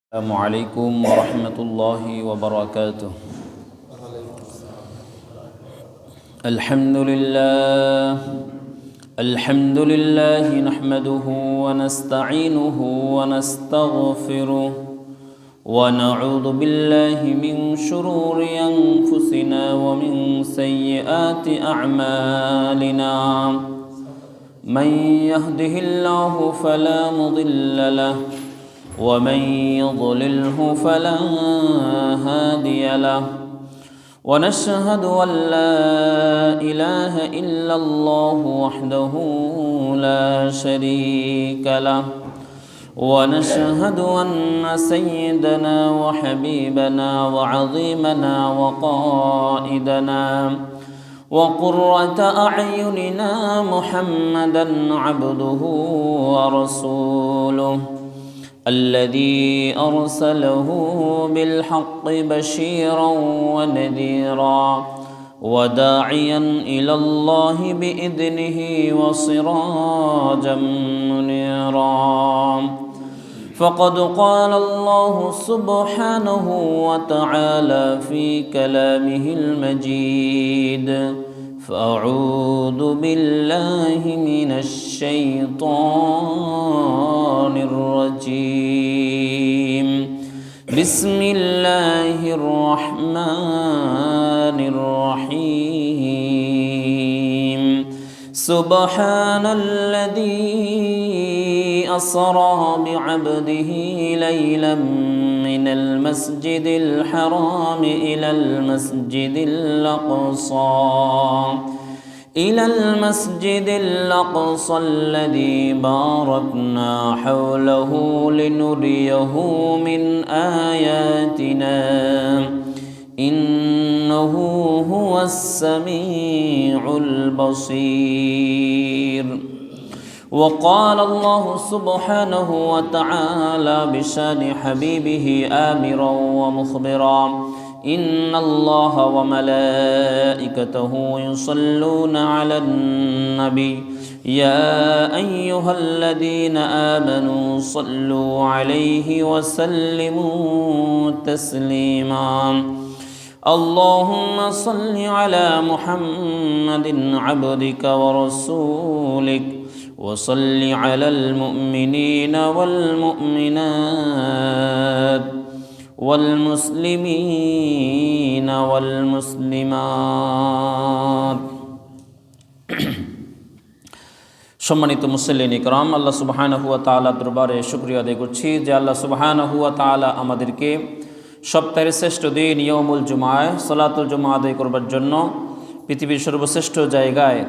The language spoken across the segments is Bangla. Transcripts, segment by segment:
السلام عليكم ورحمة الله وبركاته. الحمد لله نحمده ونستعينه ونستغفره ونعوذ بالله من شرور أنفسنا ومن سيئات أعمالنا. من يهده الله فلا مضل له ومن يضلله فلا هادي له، ونشهد أن لا إله إلا الله وحده لا شريك له، ونشهد أن سيدنا وحبيبنا وعظيمنا وقائدنا وقرة أعيننا محمدا عبده ورسوله الذي أرسله بالحق بشيرا ونذيرا وداعيا إلى الله بإذنه وسراجا منيرا. فقد قال الله سبحانه وتعالى في كلامه المجيد: فأعوذ بالله من الشيطان الرجيم. بسم الله الرحمن الرحيم. سبحان الذي أسرى بعبده ليلا من المسجد الحرام إلى المسجد الأقصى الذي باركنا حوله لنريه من آياتنا إنه هو السميع البصير. وقال الله سبحانه وتعالى بشان حبيبه آمرا ومخبرا: إن الله وملائكته يصلون على النبي يا أيها الذين آمنوا صلوا عليه وسلموا تسليما. اللهم صل على محمد عبدك ورسولك وصل على المؤمنين والمؤمنات والمسلمين والمسلمات. সম্মানিত মুসল্লিন ইকরাম, আল্লাহ সুবহানাহু ওয়া তাআলা দরবারে শুকরিয়া আদায় করছি যে আল্লাহ সুবহানাহু ওয়া তাআলা আমাদেরকে সপ্তাহের শ্রেষ্ঠ দিন ইয়াউমুল জুমায় সালাতুল জুমা আদায় করবার জন্য পৃথিবীর সর্বশ্রেষ্ঠ জায়গায়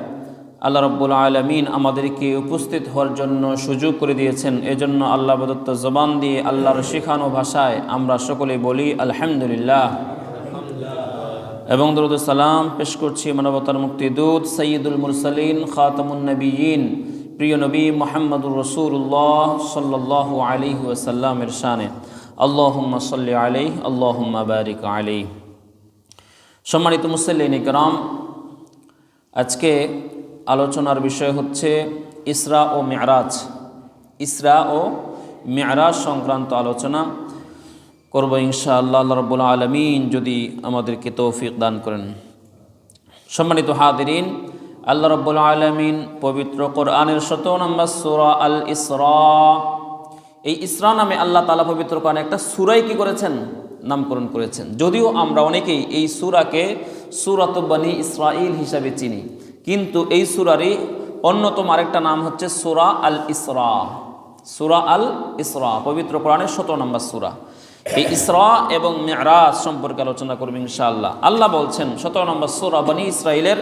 আল্লাহ রাব্বুল আলামিন আমাদেরকে উপস্থিত হওয়ার জন্য সুযোগ করে দিয়েছেন। এজন্য আল্লাহ প্রদত্ত জবান দিয়ে আল্লাহর শেখানো ভাষায় আমরা সকলেই বলি আলহামদুলিল্লাহ এবং দরুদ সালাম পেশ করছি মানবতার মুক্তিদূত সাইয়্যিদুল মুরসালিন খাতামুন নবিয়্যিন প্রিয় নবী মুহাম্মদুর রাসূলুল্লাহ সাল্লাল্লাহু আলাইহি ওয়াসাল্লামের শানে আল্লাহুম্মা সাল্লি আলাইহি আল্লাহুম্মা বারিক আলাইহি। সম্মানিত মুসল্লিন ইকরাম, আজকে আলোচনার বিষয় হচ্ছে ইসরা ও মি'রাজ সংক্রান্ত আলোচনা করব ইনশাআল্লাহ। আল্লাহ রাব্বুল আলামিন যদি আমাদেরকে তৌফিক দান করেন। সম্মানিত হাদিরিন, আল্লাহ রাব্বুল আলামিন পবিত্র কোরআনের 17 নম্বর সূরা আল ইসরা, এই ইসরা নামে আল্লাহ তাআলা পবিত্র কোরআনে একটা সূরাই কি করেছেন, নামকরণ করেছেন। যদিও আমরা অনেকেই এই সূরাকে সূরাতুল বনী ইসরাঈল হিসাবে চিনি, কিন্তু এই সূরারই অন্যতম আরেকটা নাম হচ্ছে সূরা আল ইসরা। সূরা আল ইসরা পবিত্র কোরআনের 17 নম্বর সূরা। এই ইসরা এবং মি'রাজ সম্পর্কে আলোচনা করব ইনশাআল্লাহ। আল্লাহ বলছেন 17 নম্বর সূরা বনী ইসরাঈলের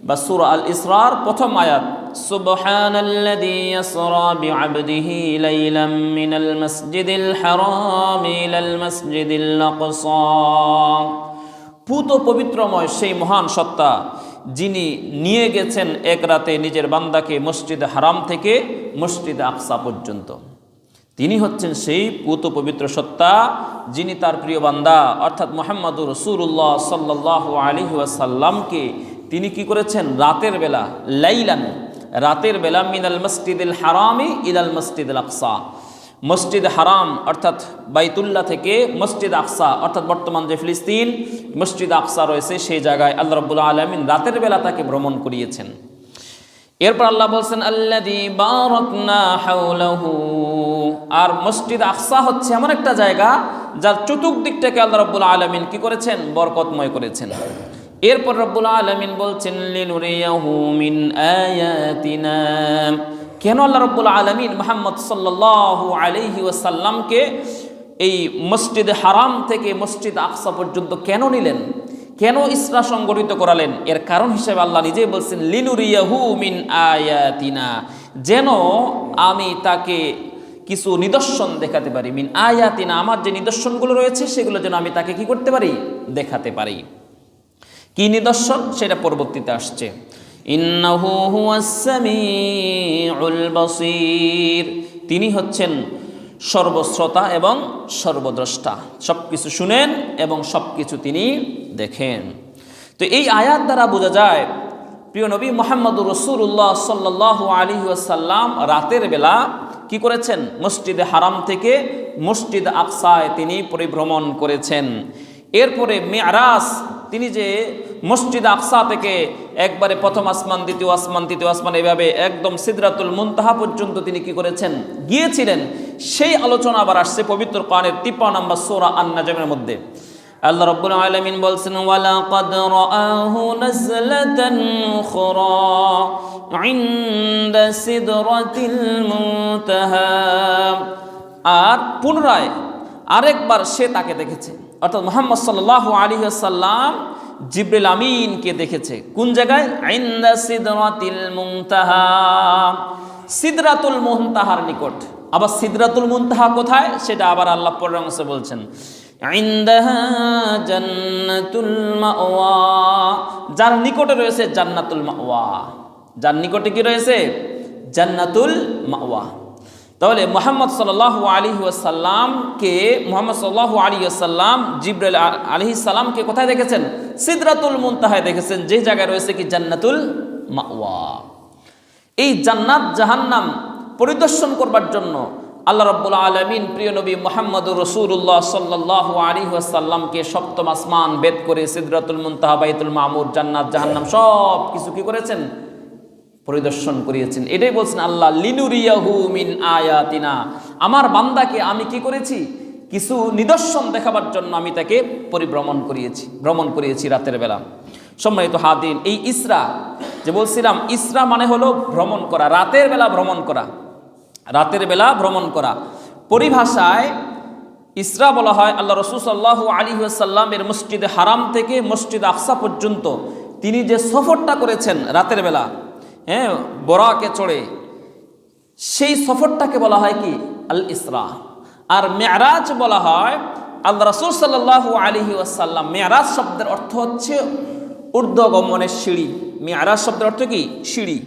বা সূরা আল ইসরার প্রথম আয়াত: সুবহানাল্লাযী ইয়াসরা বি'আবদিহি লাইলাম মিনাল মাসজিদিল হারাম ইলাল মাসজিদিল আকসা। পুত পবিত্রময় সেই মহান সত্তা যিনি নিয়ে গেছেন এক রাতে নিজের বান্দাকে মসজিদ হারাম থেকে মসজিদ আকসা পর্যন্ত। তিনি হচ্ছেন সেই পুত পবিত্র সত্তা যিনি তার প্রিয় বান্দা অর্থাৎ মুহাম্মদুর রাসূলুল্লাহ সাল্লাল্লাহু আলাইহি ওয়াসাল্লামকে তিনি কি করেছেন, রাতের বেলা, লাইলান রাতের বেলা, মিনাল মসজিদিল হারামি ইলাল মসজিদিল আকসা, মসজিদ হারাম অর্থাৎ বাইতুল্লাহ থেকে মসজিদ আকসা অর্থাৎ বর্তমান যে ফিলিস্তিন মসজিদ আকসা রয়েছে সেই জায়গায় আল্লাহ রাব্বুল আলামিন রাতের বেলা তাকে ভ্রমণ করিয়েছেন। এরপর আল্লাহ বলছেন আল্লাযী বারাকনা হাওলাহু, আর মসজিদ আকসা হচ্ছে এমন একটা জায়গা যার চতুর্দিকটাকে আল্লাহ রাব্বুল আলামিন কি করেছেন? বরকতময় করেছেন। এরপর রব্বুল আলামিন বলছেন লিনুরিয়াহু মিন আয়াতিনা, কেন আল্লাহ রাব্বুল আলামিন মুহাম্মদ সাল্লাল্লাহু আলাইহি ওয়াসাল্লামকে এই মসজিদ হারাম থেকে মসজিদ আকসা পর্যন্ত কেন নিলেন, কেন ইসরা সংগঠিত করালেন? এর কারণ হিসেবে আল্লাহ নিজেই বলছেন লিনুরিয়াহু মিন আয়াতিনা, যেন আমি তাকে কিছু নিদর্শন দেখাতে পারি। মিন আয়াতিনা, আমার যে নিদর্শনগুলো রয়েছে সেগুলো যেন আমি তাকে কি করতে পারি? দেখাতে পারি। কি নিদর্শন সেটা পরবর্তীতে আসছে। ইন্নাহু হুয়াস সামিউল বাসীর, তিনি হচ্ছেন সর্বশ্রোতা এবং সর্বদ্রষ্টা, সব কিছু শুনেন এবং সব কিছু তিনি দেখেন। তো এই আয়াত দ্বারা বোঝা যায় প্রিয় নবী মুহাম্মদুর রাসূলুল্লাহ সাল্লাল্লাহু আলাইহি ওয়াসাল্লাম রাতের বেলা কি করেছেন? মসজিদে হারাম থেকে মসজিদ আকসায় তিনি পরিভ্রমণ করেছেন। এরপরে মেরাজ, তিনি যে মসজিদ আকসা থেকে একবারে প্রথম আসমান, দ্বিতীয় আসমান, তৃতীয় আসমান, এভাবে একদম সিদরাতুল মুনতাহা পর্যন্ত তিনি কি করেছেন? গিয়েছিলেন। সেই আলোচনা আবার আসছে পবিত্র কোরআনের 53 নম্বর সূরা আন-নাজমের মধ্যে। আল্লাহ রাব্বুল আলামিন বলছেন ওয়ালাকাদ রাআহু নাজলাতান উখরা ইনদা সিদরাতিল মুনতাহা, আর পুনরায় আরেকবার সে তাকে দেখেছে, অর্থাৎ মুহাম্মদ সাল্লাল্লাহু আলাইহি ওয়াসাল্লাম জিবরিল আমিনকে দেখেছে। কোন জায়গায়? ইনদা সিদরাতিল মুনতাহা, সিদরাতুল মুনতাহার নিকট। আবার সিদরাতুল মুনতাহা কোথায় সেটা আবার আল্লাহ পরের অংশে বলছেন ইনদাহা জান্নাতুল মাওয়া, যার নিকটে রয়েছে জান্নাতুল মাওয়া। যার নিকটে কি রয়েছে? জান্নাতুল মাওয়া। তাহলে মুহাম্মদ সাল্লাল্লাহু আলাইহি ওয়াসাল্লামকে জিবরাইল আলাইহিস সালামকে কোথায় দেখেছেন? সিদরাতুল মুনতাহায় দেখেছেন, যে জায়গায় রয়েছে কি? জান্নাতুল মাওয়া। এই জান্নাত জাহান্নাম পরিদর্শন করবার জন্য আল্লাহ রাব্বুল আলামিন প্রিয় নবী মুহাম্মদুর রাসূলুল্লাহ সাল্লাল্লাহু আলাইহি ওয়াসাল্লামকে সপ্তম আসমান ভেদ করে সিদরাতুল মুনতাহা, বাইতুল মামুর, জান্নাত জাহান্নাম সব কিছু কি করেছেন? পরিদর্শন করিয়েছেন। এটাই বলছেন আল্লাহ লিনুরিয়াহু মিন আয়াতিনা, আমার বান্দাকে আমি কি করেছি? কিছু নিদর্শন দেখাবার জন্য আমি তাকে ভ্রমণ করিয়েছি রাতের বেলা। সম্মানিত হাদিন, এই ইসরা যে বলছিলাম, ইসরা মানে হলো ভ্রমণ করা, রাতের বেলা ভ্রমণ করা। রাতের বেলা ভ্রমণ করা পরিভাষায় ইসরা বলা হয় আল্লাহ রাসূল সাল্লাল্লাহু আলাইহি ওয়াসাল্লামের মসজিদে হারাম থেকে মসজিদ আকসা পর্যন্ত তিনি যে সফরটা করেছেন রাতের বেলা, বোরাকে চড়ে, সেই সফরটাকে বলা হয় কি? আল ইসরা। আর মেরাজ বলা হয় আল্লাহ রাসূল সাল্লাল্লাহু আলাইহি ওয়াসাল্লাম, মেরাজ শব্দের অর্থ হচ্ছে ঊর্ধ্বগমনের সিঁড়ি। মেরাজ শব্দের অর্থ কি? সিঁড়ি।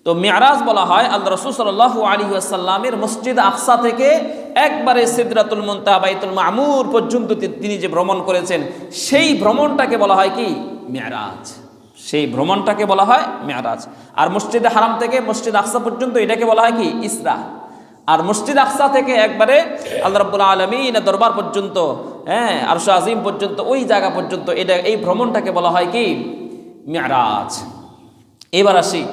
তো মেরাজ বলা হয় আল্লাহ রাসূল সাল্লাল্লাহু আলাইহি ওয়াসাল্লামের মসজিদ আকসা থেকে একবারে সিদরাতুল মুনতাহা, বাইতুল মামুর পর্যন্ত তিনি যে ভ্রমণ করেছেন, সেই ভ্রমণটাকে বলা হয় কি? মেরাজ। সেই ভ্রমণটাকে বলা হয় মেরাজ। আর মসজিদে হারাম থেকে মসজিদ আকসা পর্যন্ত এটাকে বলা হয় কি? ইসরা। আর মসজিদ আকসা থেকে একবারে আল্লাহ রাব্বুল আলামিনের দরবার পর্যন্ত, আরশ আজিম পর্যন্ত, ওই জায়গা পর্যন্ত, এই ভ্রমণটাকে বলা হয় কি? মেরাজ। এবার আসি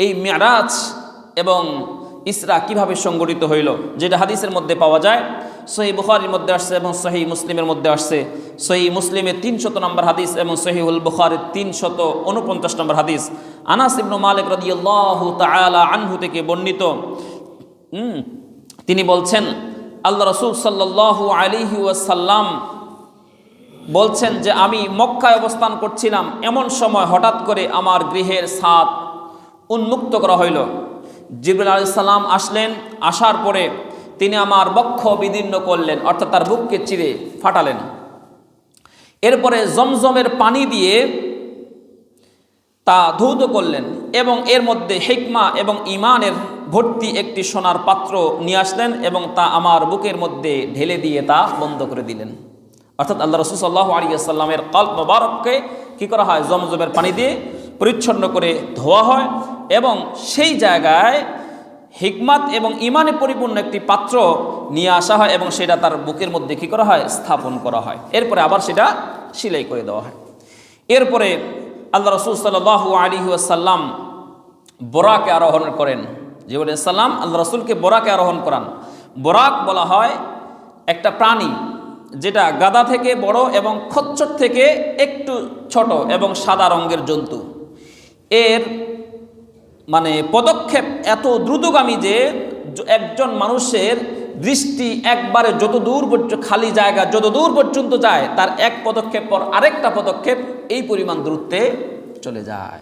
এই মেরাজ এবং ইসরা কিভাবে সংগঠিত হইল, যেটা হাদিসের মধ্যে পাওয়া যায়। সহিহ বুখারীর মধ্যে আসছে এবং সহিহ মুসলিমের মধ্যে আসছে। সহিহ মুসলিমের 300 নম্বর হাদিস এবং সহিহুল বুখারীর 349 নম্বর হাদিস। আনাস ইবনে মালিক রাদিয়াল্লাহু তাআলা আনহু থেকে বর্ণিত, তিনি বলছেন আল্লাহ রাসূল সাল্লাল্লাহু আলাইহি ওয়াসাল্লাম বলছেন যে আমি মক্কায় অবস্থান করছিলাম, এমন সময় হঠাৎ করে আমার গৃহের ছাদ উন্মুক্ত করা হইল। জিবরিল আলাইহিস সালাম আসলেন। আসার পরে তিনি আমার বক্ষ বিদীর্ণ করলেন, অর্থাৎ তার বুককে চিরে ফাটালেন। এরপরে জমজমের পানি দিয়ে তা ধৌত করলেন এবং এর মধ্যে হিকমা এবং ঈমানের ভর্তি একটি সোনার পাত্র নিয়ে আসলেন এবং তা আমার বুকের মধ্যে ঢেলে দিয়ে তা বন্ধ করে দিলেন। অর্থাৎ আল্লাহ রাসূল সাল্লাল্লাহু আলাইহি ওয়াসাল্লামের কলব মোবারককে কি করা হয়? জমজমের পানি দিয়ে পরিচ্ছন্ন করে ধোয়া হয় এবং সেই জায়গায় হিকমাত এবং ইমানে পরিপূর্ণ একটি পাত্র নিয়ে আসা হয় এবং সেটা তার বুকের মধ্যে কী করা হয়, স্থাপন করা হয়। এরপরে আবার সেটা সেলাই করে দেওয়া হয়। এরপরে আল্লাহ রাসূল সাল্লাল্লাহু আলাইহি ওয়াসাল্লাম বোরাকে আরোহণ করেন। জিবরাইল আলাইহিস সালাম আল্লাহ রাসূলকে বোরাকে আরোহণ করান। বোরাক বলা হয় একটা প্রাণী যেটা গাধা থেকে বড় এবং খচ্চর থেকে একটু ছোট এবং সাদা রঙের জন্তু। এর মানে পদক্ষেপ এত দ্রুতগামী যে একজন মানুষের দৃষ্টি একবারে যত দূর খালি জায়গা যত দূর পর্যন্ত যায়, তার এক পদক্ষেপ পর আরেকটা পদক্ষেপ এই পরিমাণ দূরত্বে চলে যায়।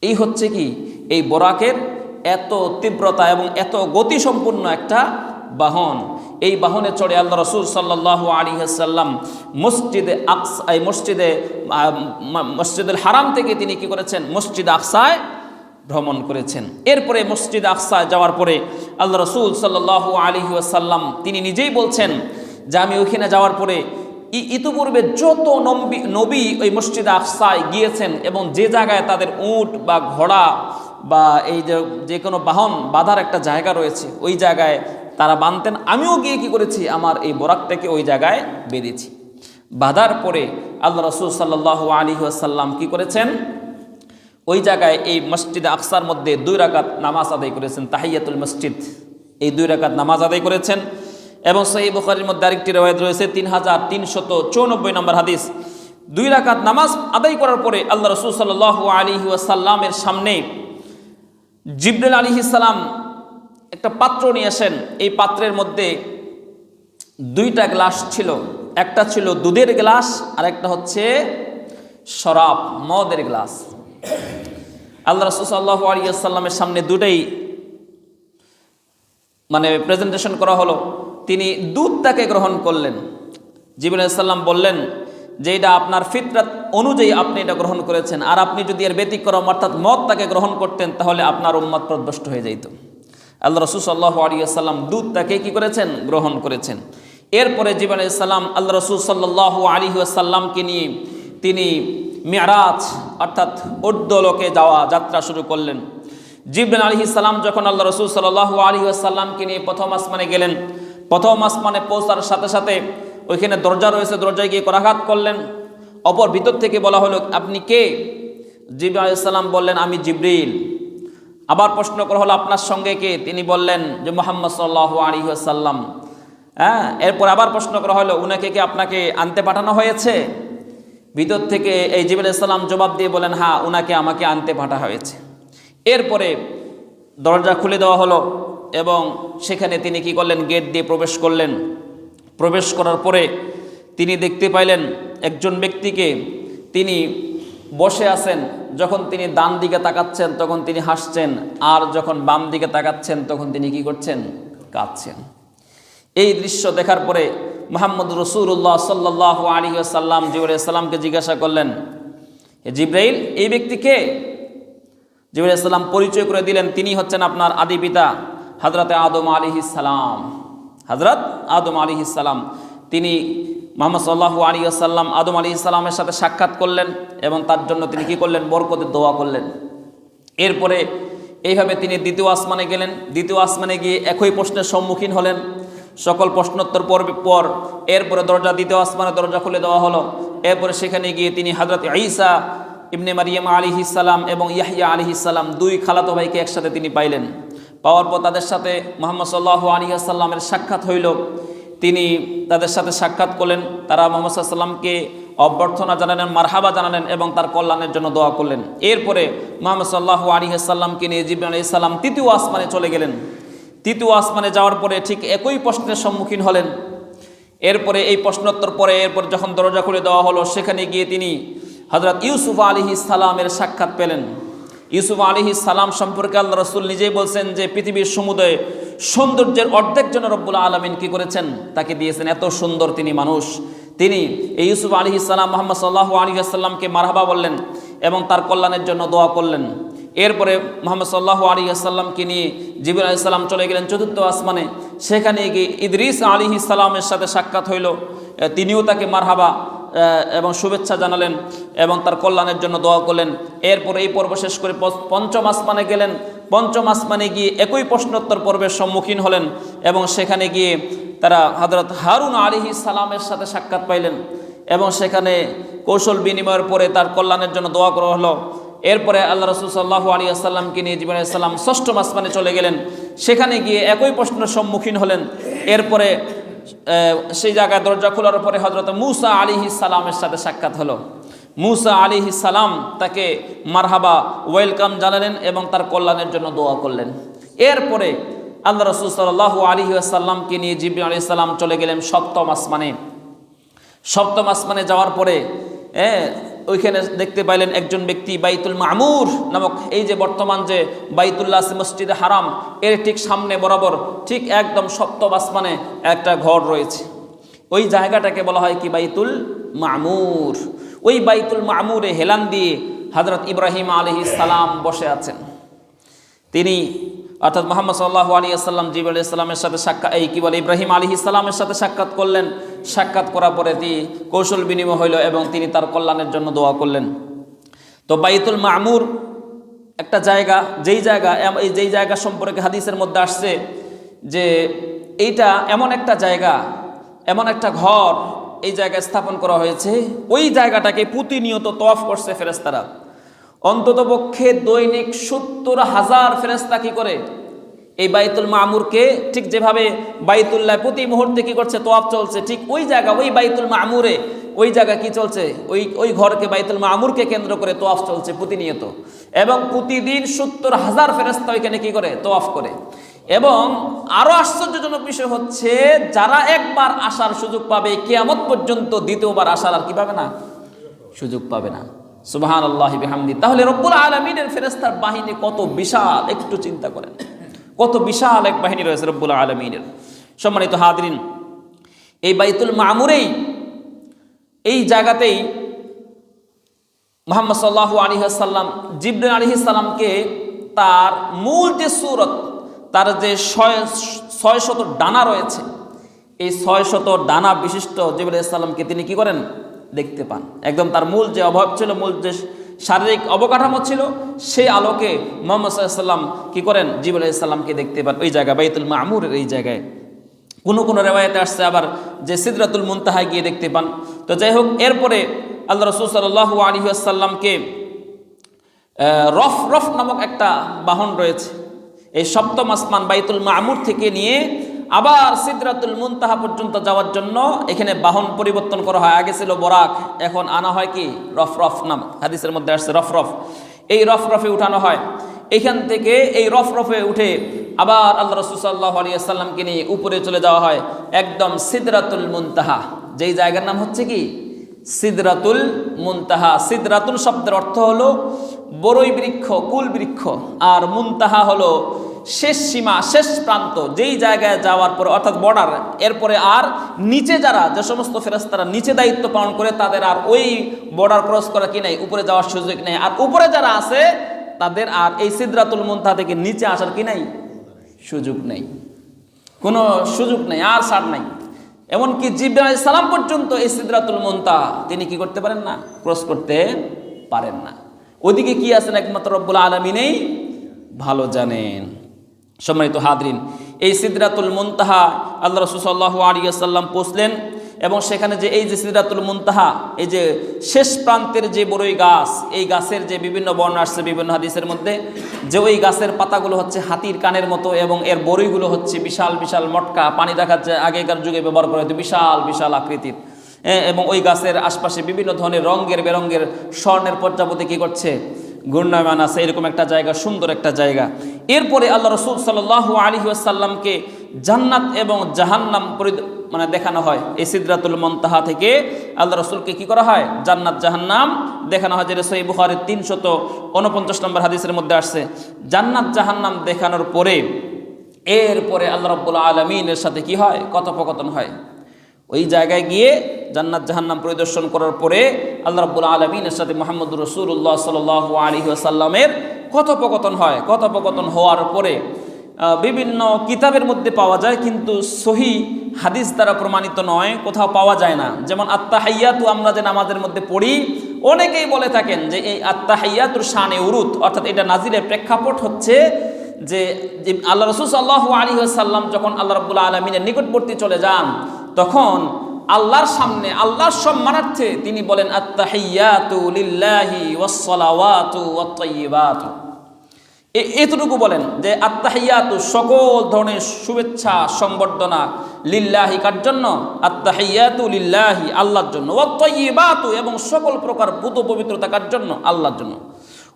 এই হচ্ছে কি এই বোরাকের এত তীব্রতা এবং এত গতিসম্পন্ন একটা বাহন। এই বাহনে চড়ে আল্লাহ রাসূল সাল্লাল্লাহু আলাইহি ওয়াসাল্লাম মসজিদে আকসা, এই মসজিদুল হারাম থেকে তিনি কি করেছেন, মসজিদ আকসায় ভ্রমণ করেছেন। এরপরে মসজিদ আকসায় যাওয়ার পরে আল্লাহ রাসূল সাল্লাল্লাহু আলাইহি ওয়াসাল্লাম তিনি নিজেই বলছেন যে আমি ওইখানে যাওয়ার পরে ইতিপূর্বে যত নবী ওই মসজিদ আকসায় গিয়েছেন এবং যে জায়গায় তাদের উট বা ঘোড়া বা এই যে কোনো বাহন বাঁধার একটা জায়গা রয়েছে ওই জায়গায় তারা বাঁধতেন, আমিও গিয়ে কি করেছি, আমার এই বোরাকটাকে ওই জায়গায় বেঁধেছি। বাঁধার পরে আল্লাহ রাসূল সাল্লাল্লাহু আলাইহি ওয়াসাল্লাম কি করেছেন, ওই জায়গায় এই মসজিদ আকসার মধ্যে 2 রাকাত নামাজ আদায় করেছেন, তাহিয়াতুল মসজিদ, এই 2 রাকাত নামাজ আদায় করেছেন। এবং সহিহ বুখারীর মধ্যে আরেকটি রওয়ায়াত রয়েছে 3394 নম্বর হাদিস। 2 রাকাত নামাজ আদায় করার পরে আল্লাহ রাসূল সাল্লাল্লাহু আলাইহি ওয়াসাল্লামের সামনে জিবরিল আলাইহিস সালাম একটা পাত্র নিয়ে আসেন। এই পাত্রের মধ্যে 2টা গ্লাস ছিল, একটা ছিল দুধের গ্লাস আর একটা হচ্ছে শরাব মদের গ্লাস। আল্লাহ রাসূল সাল্লাল্লাহু আলাইহি ওয়াসাল্লামের সামনে দুটোই মানে প্রেজেন্টেশন করা হলো। তিনি দুধটাকে গ্রহণ করলেন। জিবরাইল আলাইহিস সালাম বললেন যে এটা আপনার ফিতরাত অনুযায়ী আপনি এটা গ্রহণ করেছেন, আর আপনি যদি এর ব্যতিক্রম অর্থাৎ মদটাকে গ্রহণ করতেন তাহলে আপনার উম্মত পথভ্রষ্ট হয়ে যেত। আল্লাহ রাসূল সাল্লাল্লাহু আলাইহি ওয়াসাল্লাম দুধটাকে কি করেছেন, গ্রহণ করেছেন। এরপরে জিবরাইল আলাইহিস সালাম আল্লাহ রাসূল সাল্লাল্লাহু আলাইহি ওয়াসাল্লামকে নিয়ে তিনি মিরাজ অর্থাৎ ঊর্ধ্বলোকে যাওয়া যাত্রা শুরু করলেন। জিবরিল আলাইহিস সালাম যখন আল্লাহ রাসূল সাল্লাল্লাহু আলাইহি ওয়াসাল্লামকে নিয়ে প্রথম আসমানে গেলেন, প্রথম আসমানে পৌঁছার সাথে সাথে ওইখানে দরজা রয়েছে, দরজায় গিয়ে করাঘাত করলেন। অপর ভিতর থেকে বলা হলো আপনি কে? জিবরিল আলাইহিস সালাম বললেন আমি জিবরিল। আবার প্রশ্ন করা হলো আপনার সঙ্গে কে? তিনি বললেন যে মুহাম্মদ সাল্লাল্লাহু আলাইহি ওয়াসাল্লাম। এরপর আবার প্রশ্ন করা হলো উনাকে কি আপনাকে আনতে পাঠানো হয়েছে? ভিতর থেকে এই জিবরিল আলাইহিস সালাম জবাব দিয়ে বলেন হ্যাঁ, উনাকে আমাকে আনতে পাঠানো হয়েছে। এরপরে দরজা খুলে দেওয়া হলো এবং সেখানে তিনি কি করলেন, গেট দিয়ে প্রবেশ করলেন। প্রবেশ করার পরে তিনি দেখতে পাইলেন একজন ব্যক্তিকে, তিনি বসে আছেন। যখন তিনি ডান দিকে তাকাচ্ছেন তখন তিনি হাসছেন, আর যখন বাম দিকে তাকাচ্ছেন তখন তিনি কি করছেন, কাঁদছেন। এই দৃশ্য দেখার পরে মুহাম্মদ রাসূলুল্লাহ সাল্লাল্লাহু আলাইহি ওয়াসাল্লাম জিবরাইল আলাইহিস সালামকে জিজ্ঞাসা করলেন হে জিবরাইল, এই ব্যক্তি কে? জিবরাইল আলাইহিস সালাম পরিচয় করে দিলেন তিনি হচ্ছেন আপনার আদি পিতা হযরত আদম আলাইহিস সালাম। হযরত আদম আলাইহিস সালাম তিনি মুহাম্মদ সাল্লাল্লাহু আলাইহি ওয়াসাল্লাম আদম আলাইহিস সালামের সাথে সাক্ষাৎ করলেন এবং তার জন্য তিনি কি করলেন, বরকতের দোয়া করলেন। এরপরে এইভাবে তিনি দ্বিতীয় আসমানে গেলেন। দ্বিতীয় আসমানে গিয়ে একই প্রশ্নের সম্মুখীন হলেন। সকল প্রশ্নোত্তর পর এরপরে দ্বিতীয় আসমানে দরজা খুলে দেওয়া হলো। এরপরে সেখানে গিয়ে তিনি হযরত ঈসা ইবনে মারিয়াম আলাইহিস সালাম এবং ইয়াহইয়া আলাইহিস সালাম 2 খালাতো ভাইকে একসাথে তিনি পাইলেন। পাওয়ার পর তাদের সাথে মুহাম্মদ সাল্লাল্লাহু আলাইহি ওয়াসাল্লামের সাক্ষাৎ হইল। তিনি তাদের সাথে সাক্ষাৎ করলেন। তারা মুহাম্মদ সাল্লাল্লাহু আলাইহি ওয়াসাল্লামকে অভ্যর্থনা জানালেন, মারহাবা জানালেন এবং তার কল্যাণের জন্য দোয়া করলেন। এরপরে মুহাম্মদ সাল্লাল্লাহু আলাইহি ওয়াসাল্লামকে নিয়ে জিবরাইল আলাইহিস সালাম তৃতীয় আসমানে চলে গেলেন। তৃতীয় আসমানে যাওয়ার পরে ঠিক একই প্রশ্নের সম্মুখীন হলেন। এরপরে এই প্রশ্নোত্তর পরে এরপর যখন দরজা খুলে দেওয়া হলো সেখানে গিয়ে তিনি হযরত ইউসুফ আলাইহিস সালামের সাক্ষাৎ পেলেন। ইউসুফ আলাইহিস সালাম সম্পর্কে আল্লাহ রাসূল নিজেই বলছেন যে পৃথিবীর সমুদয় সৌন্দর্যের অর্ধেক যেন রব্বুল আলামিন কি করেছেন, তাকে দিয়েছেন। এত সুন্দর তিনি মানুষ। তিনি এই ইউসুফ আলাইহিস সালাম মুহাম্মদ সাল্লাল্লাহু আলাইহি ওয়াসাল্লামকে মারহাবা বললেন এবং তার কল্যাণের জন্য দোয়া করলেন। এরপরে মুহাম্মদ সাল্লাল্লাহু আলাইহি ওয়াসাল্লামকে নিয়ে জিবরাইল আলাইহিস সালাম চলে গেলেন চতুর্থ আসমানে। সেখানে গিয়ে ইদ্রিস আলাইহিস সালামের সাথে সাক্ষাৎ হইল। তিনিও তাকে মারহাবা এবং শুভেচ্ছা জানালেন এবং তার কল্যাণের জন্য দোয়া করলেন। এরপর এই পর্ব শেষ করে পঞ্চম আসমানে গেলেন। পঞ্চম আসমানে গিয়ে একই প্রশ্নোত্তর পর্বের সম্মুখীন হলেন এবং সেখানে গিয়ে তারা হযরত হারুন আলাইহিস সালামের সাথে সাক্ষাৎ পাইলেন এবং সেখানে কৌশল বিনিময়ের পরে তার কল্যাণের জন্য দোয়া করা হলো। এরপরে আল্লাহ রাসূল সাল্লাল্লাহু আলাইহি ওয়াসাল্লামকে নিয়ে জিবরাইল আলাইহিস সালাম ষষ্ঠ আসমানে চলে গেলেন, সেখানে গিয়ে একই প্রশ্নের সম্মুখীন হলেন। এরপরে সেই জায়গায় দরজা খোলার পরে হযরত মূসা আলাইহিস সালামের সাথে সাক্ষাৎ হলো। মূসা আলাইহিস সালাম তাকে মারহাবা ওয়েলকাম জানালেন এবং তার কল্যাণের জন্য দোয়া করলেন। এরপরে আল্লাহ রাসূল সাল্লাল্লাহু আলাইহি ওয়াসাল্লামকে নিয়ে জিবরিল আলাইহিস সালাম চলে গেলেন সপ্তম আসমানে। সপ্তম আসমানে যাওয়ার পরে ওইখানে দেখতে পাইলেন একজন ব্যক্তি বাইতুল মামুর নামক, এই যে বর্তমান যে বাইতুল্লাহ আছে মসজিদে হারাম, এর ঠিক সামনে বরাবর ঠিক একদম সপ্তম আসমানে একটা ঘর রয়েছে। ওই জায়গাটাকে বলা হয় কি বাইতুল মামুর। ওই বাইতুল মামুরে হেলান দিয়ে হযরত ইব্রাহিম আলাইহিস সালাম বসে আছেন। তিনি অর্থাৎ মুহাম্মদ সাল্লাল্লাহু আলাইহি ওয়াসাল্লাম জিবরাইল আলাইহিস সালামের সাথে ইব্রাহিম আলাইহিস সালামের সাথে সাক্ষাৎ করলেন। সাক্ষাৎ করার পরে কৌশল বিনিময় হইল এবং তিনি তার কল্যাণের জন্য দোয়া করলেন। তো বাইতুল মামুর একটা জায়গা, যেই জায়গা সম্পর্কে হাদিসের মধ্যে আসছে যে এইটা এমন একটা জায়গা, এমন একটা ঘর এই জায়গায় স্থাপন করা হয়েছে, ওই জায়গাটাকে প্রতিনিয়ত তওয়াফ করছে ফেরেশতারা। অন্ততপক্ষে দৈনিক ৭০,০০০ ফেরেশতা কি করে এই বাইতুল মামুরকে, ঠিক যেভাবে বাইতুল্লাহ প্রতি মুহূর্তে কি করছে তওয়াফ চলছে, ঠিক ওই জায়গা ওই বাইতুল মামুরে ওই জায়গা কি চলছে, ওই ঘরকে বাইতুল মামুরকে কেন্দ্র করে তওয়াফ চলছে প্রতিনিয়ত। এবং প্রতিদিন ৭০,০০০ ফেরেশতা ওইখানে কি করে তওয়াফ করে। এবং আরো আশ্চর্যজনক বিষয় হচ্ছে, যারা একবার আসার সুযোগ পাবে কিয়ামত পর্যন্ত দ্বিতীয়বার আসার আর কি পাবে না, সুযোগ পাবে না। সুবহানাল্লাহি বিহামদি। তাহলে রব্বুল আলামিনের ফেরেশতার বাহিনী কত বিশাল, একটু চিন্তা করেন কত বিশাল এক বাহিনী রয়েছে রব্বুল আলামিনের। সম্মানিত হাজরিন, এই বাইতুল মামুরেই, এই জায়গাতেই মুহাম্মদ সাল্লাল্লাহু আলাইহি ওয়াসাল্লাম জিবরিল আলাইহিস সালামকে তার মূল যে সূরত, তার যে ৬০০ ডানা রয়েছে, এই ৬০০ ডানা বিশিষ্ট জিবরিল আলাইহিস সালামকে তিনি কি করেন, দেখতে পান। একদম তার মূল যে অভাব ছিল, মূল যে শারীরিক অবকাঠামো ছিল, সেই আলোকে মুহাম্মদ সাল্লাল্লাহু আলাইহি ওয়াসাল্লাম কি করেন, জিবরিল আলাইহিস সালামকে দেখতে পান ওই জায়গা বাইতুল মামুরের এই জায়গায়। কোনো রিওয়ায়াতে আসছে আবার যে সিদরাতুল মুনতাহা গিয়ে দেখতে পান। তো যাই হোক, এরপরে আল্লাহ রাসূল সাল্লাল্লাহু আলাইহি ওয়াসাল্লামকে রফ নামক একটা বাহন রয়েছে। এই সপ্তম আসমান বাইতুল মামুর থেকে নিয়ে আবার সিদরাতুল মুনতাহা পর্যন্ত যাওয়ার জন্য এখানে বাহন পরিবর্তন করা হয়। আগে ছিল বরাক, এখন আনা হয় কি রফ নাম, হাদিসের মধ্যে আসছে রফ। এই রফে উঠানো হয়। এখান থেকে এই রফে উঠে আবার আল্লাহ রাসূল সাল্লাল্লাহু আলাইহি ওয়াসাল্লামকে নিয়ে উপরে চলে যাওয়া হয় একদম সিদরাতুল মুনতাহা, যেই জায়গার নাম হচ্ছে কি সিদরাতুল মুনতাহা। সিদরাতুল শব্দের অর্থ হলো বড়ই বৃক্ষ, কুল বৃক্ষ, আর মুনতাহা হলো শেষ সীমা, শেষ প্রান্ত, যেই জায়গায় যাওয়ার পর অর্থাৎ বর্ডার। এরপরে আর নিচে যারা, যে সমস্ত ফেরেশতারা নিচে দায়িত্ব পালন করে, তাদের আর ওই বর্ডার ক্রস করা কি নাই, উপরে যাওয়ার সুযোগ নেই। আর উপরে যারা আছে তাদের আর এই সিদরাতুল মুনতাহা থেকে নিচে আসার কি নাই, সুযোগ নেই, কোনো সুযোগ নেই, আর ছাড় নাই। এমনকি জিবরাইল আলাইহিস সালাম পর্যন্ত এই সিদরাতুল মুনতাহা তিনি কি করতে পারেন না, ক্রস করতে পারেন না। ওদিকে কি আছেন একমাত্র রব্বুল আলামিনই ভালো জানেন। সম্মানিত হাজরিন, এই সিদরাতুল মুনতাহা আল্লাহ রাসূল সাল্লাল্লাহু আলাইহি ওয়াসাল্লাম পৌঁছলেন এবং সেখানে যে এই যে সিদরাতুল মুনতাহা, এই যে শেষ প্রান্তের যে বড়ই গাছ, এই গাছের যে বিভিন্ন বর্ণনা আসছে বিভিন্ন হাদিসের মধ্যে, যে ওই গাছের পাতাগুলো হচ্ছে হাতির কানের মতো এবং এর বড়ইগুলো হচ্ছে বিশাল বিশাল মটকা, পানি দেখার যে আগেকার যুগে ব্যবহার করা হতো, বিশাল বিশাল আকৃতির। এবং ওই গাছের আশপাশে বিভিন্ন ধরনের রঙের বেরঙের স্বর্ণের প্রজাপতি কি করছে, ঘূর্ণায়মান আছে, এরকম একটা জায়গা, সুন্দর একটা জায়গা। এরপরে আল্লাহ রাসূল সাল্লাল্লাহু আলাইহি ওয়াসাল্লামকে জান্নাত এবং জাহান্নাম দেখানো হয়। এই সিদরাতুল মুনতাহা থেকে আল্লাহ রাসূলকে কি করা হয়, জান্নাত জাহান্নাম দেখানো হয়, যেটা সহিহ বুখারীর ৩৪৯ নম্বর হাদিসের মধ্যে আসছে। জান্নাত জাহান্নাম দেখানোর পরে এরপরে আল্লাহ রাব্বুল আলামিনের সাথে কি হয়, কথোপকথন হয়। ওই জায়গায় গিয়ে জান্নাত জাহান্নাম পরিদর্শন করার পরে আল্লাহ রাব্বুল আলামিনের সাথে মুহাম্মদুর রাসূলুল্লাহ সাল্লাল্লাহু আলাইহি ওয়াসাল্লামের কথোপকথন হয়। কথোপকথন হওয়ার পরে বিভিন্ন কিতাবের মধ্যে পাওয়া যায়, কিন্তু সহিহ হাদিস দ্বারা প্রমাণিত নয়, কোথাও পাওয়া যায় না। যেমন আত্তাহিয়াতু আমরা যে নামাজের মধ্যে পড়ি, অনেকেই বলে থাকেন যে এই আত্তাহিয়াতুর শানে উরুদ, অর্থাৎ এটা নাজিলের প্রেক্ষাপট হচ্ছে যে আল্লাহ রাসূল সাল্লাল্লাহু আলাইহি ওয়াসাল্লাম যখন আল্লাহ রাব্বুল আলামিনের নিকটবর্তী চলে যান, তখন আল্লাহর সামনে আল্লাহর সম্মানার্থে তিনি বলেন আত্তাহিয়াতু লিল্লাহি ওয়াসসালাওয়াতু ওয়াত-তাইয়্যিবাতু। এতটুকু বলেন যে আত্তাহিয়াতু সকল ধরনের শুভেচ্ছা সম্বর্ধনা লিল্লাহি কার জন্য? আত্তাহিয়াতু লিল্লাহি আল্লাহর জন্য, ওয়াত-তাইয়্যিবাতু এবং সকল প্রকার পুত পবিত্রতা কার জন্য? আল্লাহর জন্য।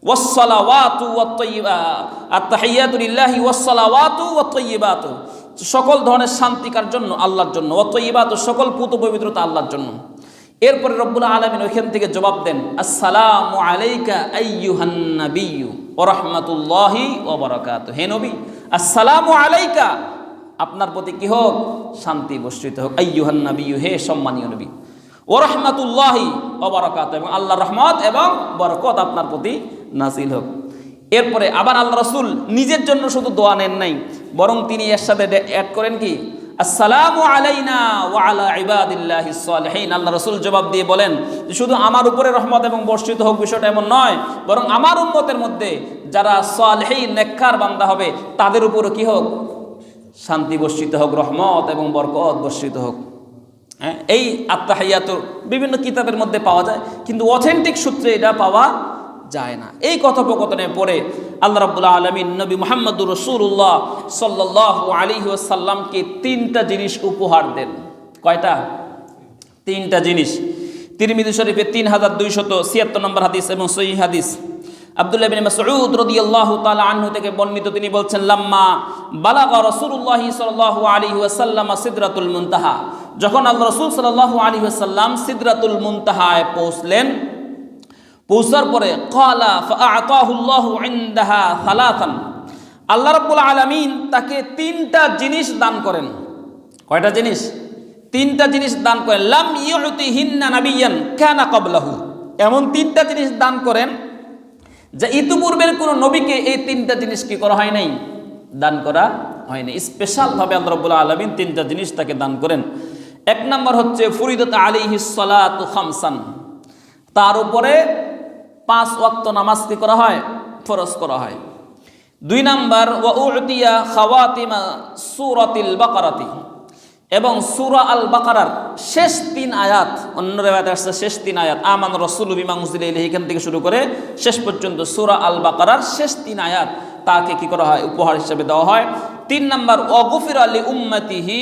ওয়াসসালাওয়াতু ওয়াত-তাইয়্যিবাতু, আত্তাহিয়াতু লিল্লাহি ওয়াসসালাওয়াতু ওয়াত-তাইয়্যিবাতু সকল ধরনের শান্তি কার জন্য? আল্লাহর জন্য। ওয়াত-তাইয়্যিবাতু সকল পুত পবিত্রতা আল্লাহর জন্য। এরপরে রব্বুল আলামিন ওইখান থেকে জবাব দেন আসসালামু আলাইকা আইয়ুহান নাবিয়্যু ওয়া রাহমাতুল্লাহি ওয়া বারাকাতুহু। হে নবী, আসসালামু আলাইকা, আপনার প্রতি কি হোক? শান্তি বর্ষিত হোক। আইয়ুহান নাবিয়্যু, হে সম্মানীয় নবী। ওয়া রাহমাতুল্লাহি ওয়া বারাকাতুহু, এবং আল্লাহর রহমত এবং বরকত আপনার প্রতি নাযিল হোক। এরপরে আবার আল্লাহ রাসূল নিজের জন্য শুধু দোয়া নেন নাই, বরং তিনি এর সাথে অ্যাড করেন কি? আসসালামু আলাইনা ওয়া আলা ইবাদিল্লাহিস সালিহিন। আল্লাহ রাসূল জবাব দিয়ে বলেন যে শুধু আমার উপরে রহমত এবং বর্ষিত হোক, বিষয়টা এমন নয়, বরং আমার উম্মতের মধ্যে যারা সালিহিন নেককার বান্দা হবে তাদের উপরও কি হোক? শান্তি বর্ষিত হোক, রহমত এবং বরকত বর্ষিত হোক। হ্যাঁ, এই আত্তাহিয়াতুর বিভিন্ন কিতাবের মধ্যে পাওয়া যায়, কিন্তু অথেন্টিক সূত্রে এটা পাওয়া যায় না। এই কথোপকথনের পরে আল্লাহ রাব্বুল আলামিন নবী মুহাম্মদুর রাসূলুল্লাহ সাল্লাল্লাহু আলাইহি ওয়াসাল্লামকে 3টা জিনিস উপহার দেন। কয়টা? 3টা জিনিস। তিরমিজি শরীফে 3276 নম্বর হাদিস এবং সহিহ হাদিস। আব্দুল্লাহ ইবনে মাসউদ রাদিয়াল্লাহু তাআলা আনহু থেকে বর্ণিত, তিনি বলছেন লাম্মা বালাগা রাসূলুল্লাহ সাল্লাল্লাহু আলাইহি ওয়াসাল্লাম সিদরাতুল মুনতাহা, যখন আল্লাহ রাসূল সাল্লাল্লাহু আলাইহি ওয়াসাল্লাম সিদরাতুল মুনতাহায় পৌঁছলেন, পৌঁছার পরে ক্বালা ফাআতাহুল্লাহু ইনদাহা সালাসান, আল্লাহ রাব্বুল আলামিন তাকে 3টা জিনিস দান করেন। কয়টা জিনিস? 3টা জিনিস দান করেন। লাম ইউতিহিন্না নাবিয়ান কানা ক্বাবলাহু, এমন 3টা জিনিস দান করেন যে ইতিপূর্বের কোনো নবীকে এই 3টা জিনিস কি করা হয় নাই? দান করা হয়নি। স্পেশালভাবে আল্লাহ রাব্বুল আলামিন 3টা জিনিস তাকে দান করেন। 1 নম্বর হচ্ছে ফুরিদাত আলাইহিস সালাতু খামসান, তার উপরে 5 ওয়াক্ত নামাজ কি করা হয়? ফরজ করা হয়। 2 নাম্বার ওয়া উতিয়া খাওয়াতিমা সূরাতিল বাকারাতি, এবং সূরা আল বাকারার শেষ 3 আয়াত, অন্য রিওয়ায়াতে আসছে শেষ 3 আয়াত, আমানা রাসূলু বিমা উনজিলা ইলাইহি, এখান থেকে শুরু করে শেষ পর্যন্ত সূরা আল বাকারার শেষ 3 আয়াত তাকে কি করা হয়? উপহার হিসেবে দেওয়া হয়। 3 নাম্বার ওয়া গুফিরা লি উম্মতিহি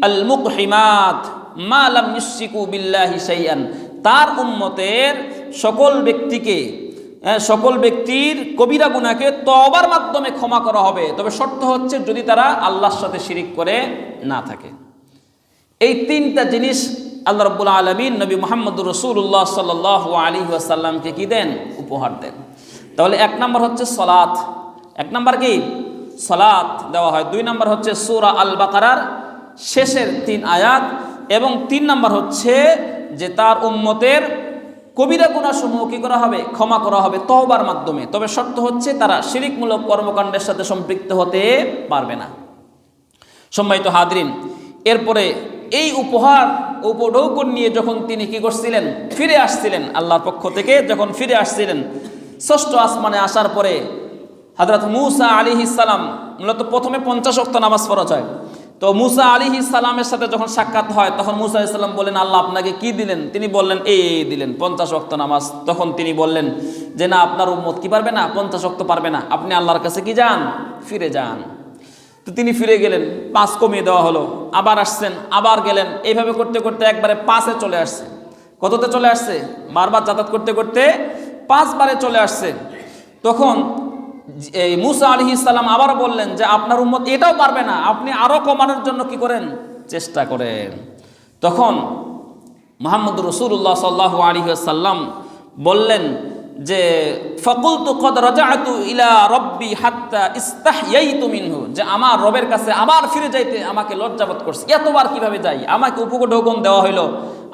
আল মুকহিমাত মা লাম ইউশরিকু বিল্লাহি শাইআন, তার উম্মতের সকল ব্যক্তির কবিরা গুনাহকে তওবার মাধ্যমে ক্ষমা করা হবে, তবে শর্ত হচ্ছে যদি তারা আল্লাহর সাথে শিরিক করে না থাকে। এই 3টা জিনিস আল্লাহ রাব্বুল আলামিন নবী মুহাম্মদুর রাসূলুল্লাহ সাল্লাল্লাহু আলাইহি ওয়াসাল্লামকে কি দেন? উপহার দেন। তাহলে 1 নম্বর হচ্ছে সালাত, 1 নম্বর কি? সালাত দেওয়া হয়। 2 নম্বর হচ্ছে সূরা আল বাকারার শেষের 3 আয়াত, এবং 3 নম্বর হচ্ছে যে তার উম্মতের কবিরা গুনাহসমূহ কি করা হবে? ক্ষমা করা হবে তওবার মাধ্যমে, তবে শর্ত হচ্ছে তারা শিরিকমূলক কর্মকাণ্ডের সাথে সম্পৃক্ত হতে পারবে না। সম্মানিত হাজরিন, এরপরে এই উপঢৌকন নিয়ে যখন তিনি কি করছিলেন? ফিরে আসছিলেন আল্লাহর পক্ষ থেকে, যখন ফিরে আসছিলেন 6ষ্ঠ আসমানে আসার পরে হযরত মূসা আলাইহিস সালাম, মূলত প্রথমে 50 ওয়াক্ত নামাজ ফরজ হয়, তো মূসা আলাইহিস সালামের সাথে যখন সাক্ষাৎ হয় তখন মূসা আলাইহিস সালাম বলেন আল্লাহ আপনাকে কি দিলেন? তিনি বললেন এই দিলেন 50 ওয়াক্ত নামাজ। তখন তিনি বললেন যে না, আপনার উম্মত কি পারবে না? 50 ওয়াক্ত পারবে না, আপনি আল্লাহর কাছে কি যান? ফিরে যান। তো তিনি ফিরে গেলেন, 5 কমিয়ে দেওয়া হলো, আবার আসছেন, আবার গেলেন, এইভাবে করতে করতে একবারে 5-এ চলে আসছে। কততে চলে আসছে? বারবার যাতায়াত করতে করতে 5 বারে চলে আসছে। তখন এই মূসা আলাইহিস সালাম আবার বললেন যে আপনার উম্মত এটাও পারবে না, আপনি আরো কমানোর জন্য কি করেন? চেষ্টা করেন। তখন মুহাম্মদুর রাসূলুল্লাহ সাল্লাল্লাহু আলাইহি ওয়াসাল্লাম বললেন যে ফাকুলতু কদ রাজাতু ইলা রাব্বি হাত্তা ইস্তাহইয়াইতু মিনহু, যে আমার রবের কাছে আবার ফিরে যাইতে আমাকে লজ্জাবোধ করছে। এতবার কিভাবে যাই? আমাকে উপঢৌকন দেওয়া হইলো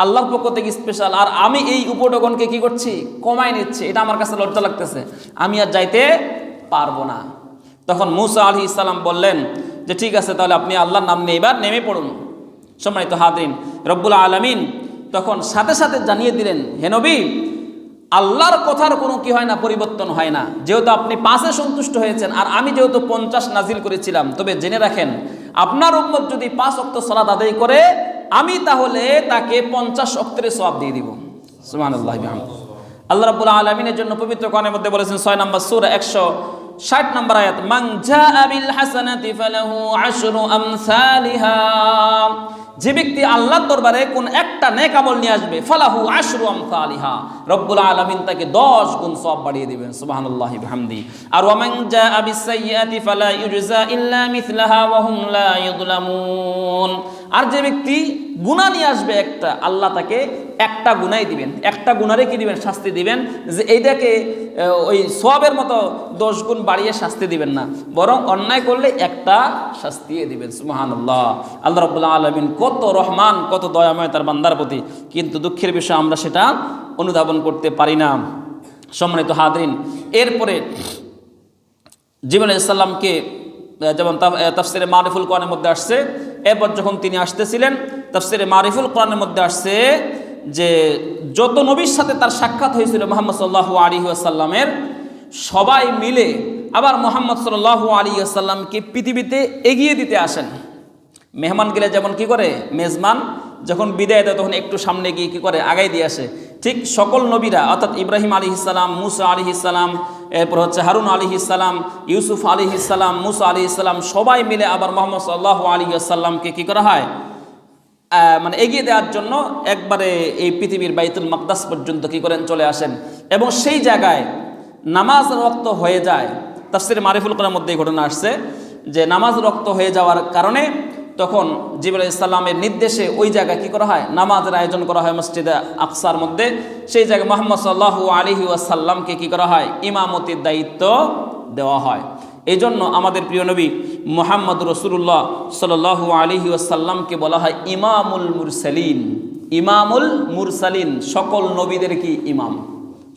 আল্লাহর পক্ষ থেকে স্পেশাল, আর আমি এই উপঢৌকনকে কি করছি? কমাই নিচ্ছি, এটা আমার কাছে লজ্জা লাগতেছে, আমি আর যাইতে পারবো না। তখন মূসা আলাইহিস সালাম বললেন যে ঠিক আছে, তাহলে আপনি আল্লাহর নাম নিয়ে এবার নেমে পড়ুন। সম্মানিত হাজরিন, রব্বুল আলামিন তখন সাথে সাথে জানিয়ে দিলেন হে নবী, আল্লাহর কথার কোনো কি হয় না, পরিবর্তন হয় না। যেহেতু আপনি 5-এ সন্তুষ্ট হয়েছেন আর আমি যেহেতু 50 নাজিল করেছিলাম, তবে জেনে রাখেন আপনার উম্মত যদি 5 ওয়াক্ত সালাত আদায় করে, আমি তাহলে তাকে 50 ওয়াক্তের সওয়াব দিয়ে দিব। সুবহানাল্লাহি ওয়া বিহামদিহি। আল্লাহ রাব্বুল আলামিনের জন্য পবিত্র কোরআনের মধ্যে বলেছেন 6 নম্বর সূরা 160 নম্বর আয়াত, মান জাআ বিল হাসানাতি ফালাহু আশরু আমসালিহা। যে ব্যক্তি আল্লাহর দরবারে কোন একটা নেক আমল নিয়ে আসবে, ফালাহু আশরু আমসালিহা, রব্বুল আলামিন তাকে 10 গুণ সওয়াব বাড়িয়ে দিবেন। সুবহানাল্লাহি ওয়া বিহামদিহি। আর ওয়া মান জাআ বিস সাইয়্যাতি ফালা ইউজজা ইল্লা মিছলাহা ওয়া হুম লা ইউযলামুন। আর যে ব্যক্তি গুনাহ নিয়ে আসবে একটা, আল্লাহ তাকে একটা গুনাহই দিবেন, একটা গুনারে কি দিবেন, শাস্তি দিবেন, যে এইটাকে ওই সওয়াবের মতো 10 গুণ বাড়িয়ে শাস্তি দিবেন না, বরং অন্যায় করলে একটা শাস্তি দিবেন। সুবহানাল্লাহ। আল্লাহ রাব্বুল আলামিন কত রহমান, কত দয়াময় তার বান্দার প্রতি, কিন্তু দুঃখের বিষয় আমরা সেটা অনুধাবন করতে পারি না। সম্মানিত হাজরিন, এরপরে জিবরাইল আলাইহিস সালামকে যেমন তাফসিরে মারিফুল কোরআনের মধ্যে আসছে, এরপর যখন তিনি আসতেছিলেন, তাফসিরে মারিফুল কোরআনের মধ্যে আসছে যে যত নবীর সাথে তার সাক্ষাৎ হয়েছিল মুহাম্মদ সাল্লাল্লাহু আলাইহি ওয়াসাল্লামের, সবাই মিলে আবার মুহাম্মদ সাল্লাল্লাহু আলাইহি ওয়াসাল্লামকে পৃথিবীতে এগিয়ে দিতে আসেন। মেহমান গেলে যেমন কি করে, মেজবান যখন বিদায় দেয় তখন একটু সামনে গিয়ে কি করে, আগাই দিয়ে আসে। ঠিক সকল নবীরা, অর্থাৎ ইব্রাহিম আলাইহিস সালাম, মুসা আলাইহিস সালাম, এরপর হচ্ছে হারুন আলাইহিস সালাম, ইউসুফ আলাইহিস সালাম, মুসা আলাইহিস সালাম, সবাই মিলে আবার মুহাম্মদ সাল্লাল্লাহু আলাইহি ওয়াসাল্লামকে কি করা হয়, মানে এগিয়ে দেওয়ার জন্য একবারে এই পৃথিবীর বাইতুল মাকদাস পর্যন্ত কি করেন, চলে আসেন। এবং সেই জায়গায় নামাজ রক্ত হয়ে যায়। তাফসিরে মারিফুল কোরআনের মধ্যে এই ঘটনা আসছে যে নামাজ রক্ত হয়ে যাওয়ার কারণে তখন জিবরাইল আলাইহিস সালামের নির্দেশে ওই জায়গায় কি করা হয়, নামাজের আয়োজন করা হয় মসজিদে আকসার মধ্যে। সেই জায়গায় মুহাম্মদ সাল্লাল্লাহু আলাইহি ওয়াসাল্লামকে কি করা হয়, ইমামতির দায়িত্ব দেওয়া হয়। এই জন্য আমাদের প্রিয় নবী মুহাম্মদ রাসূলুল্লাহ সাল্লাল্লাহু আলাইহি ওয়াসাল্লামকে বলা হয় ইমামুল মুরসালিন। ইমামুল মুরসালিন, সকল নবীদের কি ইমাম,